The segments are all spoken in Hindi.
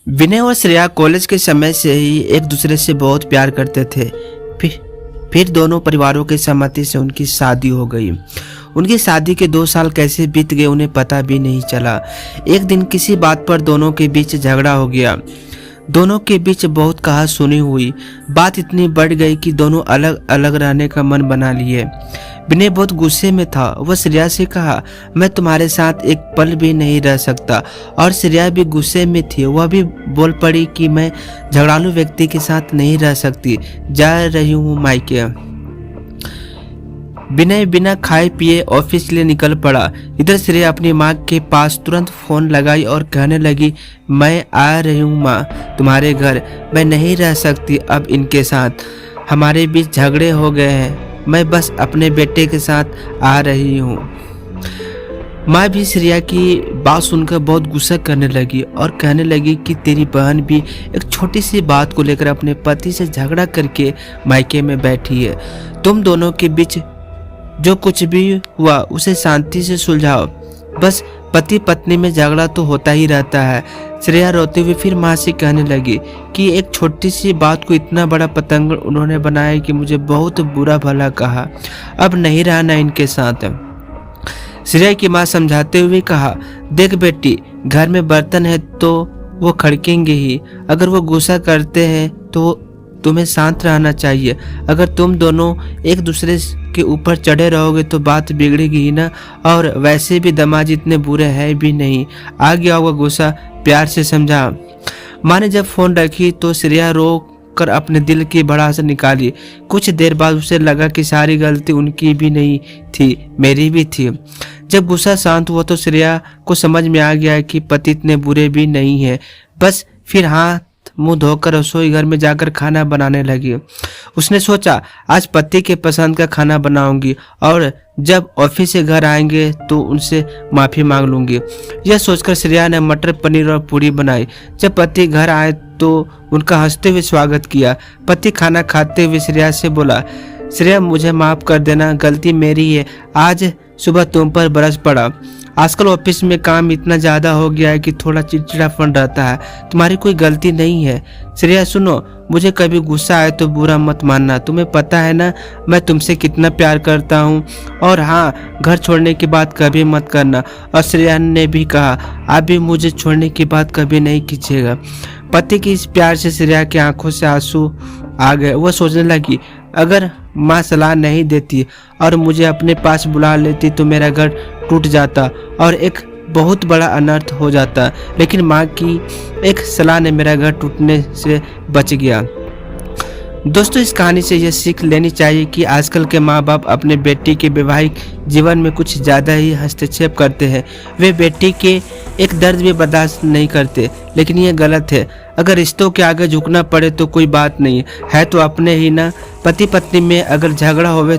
विनय और श्रेया कॉलेज के समय से ही एक दूसरे से बहुत प्यार करते थे। फिर दोनों परिवारों की सहमति से उनकी शादी हो गई। उनकी शादी के 2 साल कैसे बीत गए उन्हें पता भी नहीं चला। एक दिन किसी बात पर दोनों के बीच झगड़ा हो गया। दोनों के बीच बहुत कहा सुनी हुई। बात इतनी बढ़ गई कि दोनों अलग अलग रहने का मन बना लिए। विनय बहुत गुस्से में था। वह श्रेया से कहा, मैं तुम्हारे साथ एक पल भी नहीं रह सकता। और श्रेया भी गुस्से में थी। वह भी बोल पड़ी कि मैं झगड़ालू व्यक्ति के साथ नहीं रह सकती, जा रही हूँ मायके। विनय बिना खाए पिए ऑफिस के लिए निकल पड़ा। इधर श्रेया अपनी माँ के पास तुरंत फोन लगाई और कहने लगी, मैं आ रही हूँ माँ तुम्हारे घर। मैं नहीं रह सकती अब इनके साथ। हमारे बीच झगड़े हो गए हैं। मैं बस अपने बेटे के साथ आ रही हूँ। माँ भी श्रेया की बात सुनकर बहुत गुस्सा करने लगी और कहने लगी कि तेरी बहन भी एक छोटी सी बात को लेकर अपने पति से झगड़ा करके मायके में बैठी है। तुम दोनों के बीच जो कुछ भी हुआ उसे शांति से सुलझाओ। बस पति पत्नी में झगड़ा तो होता ही रहता है। श्रेया रोते हुए फिर माँ से कहने लगी कि एक छोटी सी बात को इतना बड़ा पतंग उन्होंने बनाया कि मुझे बहुत बुरा भला कहा। अब नहीं रहना इनके साथ। श्रेया की माँ समझाते हुए कहा, देख बेटी, घर में बर्तन है तो वो खड़केंगे ही। अगर वो गुस्सा करते हैं तो तुम्हें शांत रहना चाहिए। अगर तुम दोनों एक दूसरे के ऊपर चढ़े रहोगे तो बात बिगड़ेगी ही ना। और वैसे भी दामाद इतने बुरे हैं भी नहीं। आ गया होगा गुस्सा, प्यार से समझा। माँ ने जब फोन रखी तो श्रेया रो कर अपने दिल की भड़ास निकाली। कुछ देर बाद उसे लगा कि सारी गलती उनकी भी नहीं थी, मेरी भी थी। जब गुस्सा शांत हुआ तो श्रेया को समझ में आ गया कि पति इतने बुरे भी नहीं है। बस फिर हाथ मुंह धोकर रसोई घर में जाकर खाना बनाने लगी। उसने सोचा, आज पति के पसंद का खाना बनाऊंगी और जब ऑफिस से घर आएंगे तो उनसे माफी मांग लूंगी। यह सोचकर श्रेया ने मटर पनीर और पूरी बनाई। जब पति घर आए तो उनका हंसते हुए स्वागत किया। पति खाना खाते हुए श्रेया से बोला, श्रेया मुझे माफ कर देना, गलती मेरी है। आज सुबह तुम पर बरस पड़ा। आजकल ऑफिस में काम इतना ज़्यादा हो गया है कि थोड़ा चिड़चिड़ापन रहता है। तुम्हारी कोई गलती नहीं है। श्रेया सुनो, मुझे कभी गुस्सा आए तो बुरा मत मानना। तुम्हें पता है ना मैं तुमसे कितना प्यार करता हूँ। और हाँ, घर छोड़ने की बात कभी मत करना। और श्रेया ने भी कहा, आप भी मुझे छोड़ने की बात कभी नहीं कीजिएगा। पति की इस प्यार से श्रेया की आंखों से आंसू आ गए। वह सोचने लगी, अगर माँ सलाह नहीं देती और मुझे अपने पास बुला लेती तो मेरा घर टूट जाता और एक बहुत बड़ा अनर्थ हो जाता। लेकिन माँ की एक सलाह ने मेरा घर टूटने से बच गया। दोस्तों, इस कहानी से यह सीख लेनी चाहिए कि आजकल के माँ बाप अपने बेटी के वैवाहिक जीवन में कुछ ज़्यादा ही हस्तक्षेप करते हैं। वे बेटी के एक दर्द भी बर्दाश्त नहीं करते, लेकिन यह गलत है। अगर रिश्तों के आगे झुकना पड़े तो कोई बात नहीं है, तो अपने ही ना। पति पत्नी में अगर झगड़ा होवे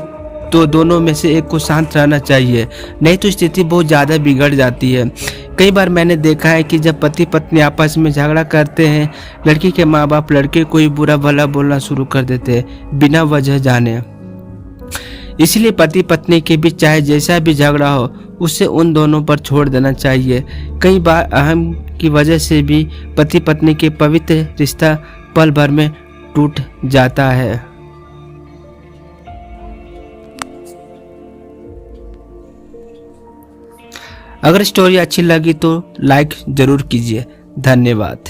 तो दोनों में से एक को शांत रहना चाहिए, नहीं तो स्थिति बहुत ज़्यादा बिगड़ जाती है। कई बार मैंने देखा है कि जब पति पत्नी आपस में झगड़ा करते हैं, लड़की के माँ बाप लड़के को ही बुरा भला बोलना शुरू कर देते हैं बिना वजह जाने। इसलिए पति पत्नी के बीच चाहे जैसा भी झगड़ा हो, उसे उन दोनों पर छोड़ देना चाहिए। कई बार अहम की वजह से भी पति पत्नी के पवित्र रिश्ता पल भर में टूट जाता है। अगर स्टोरी अच्छी लगी तो लाइक जरूर कीजिए। धन्यवाद।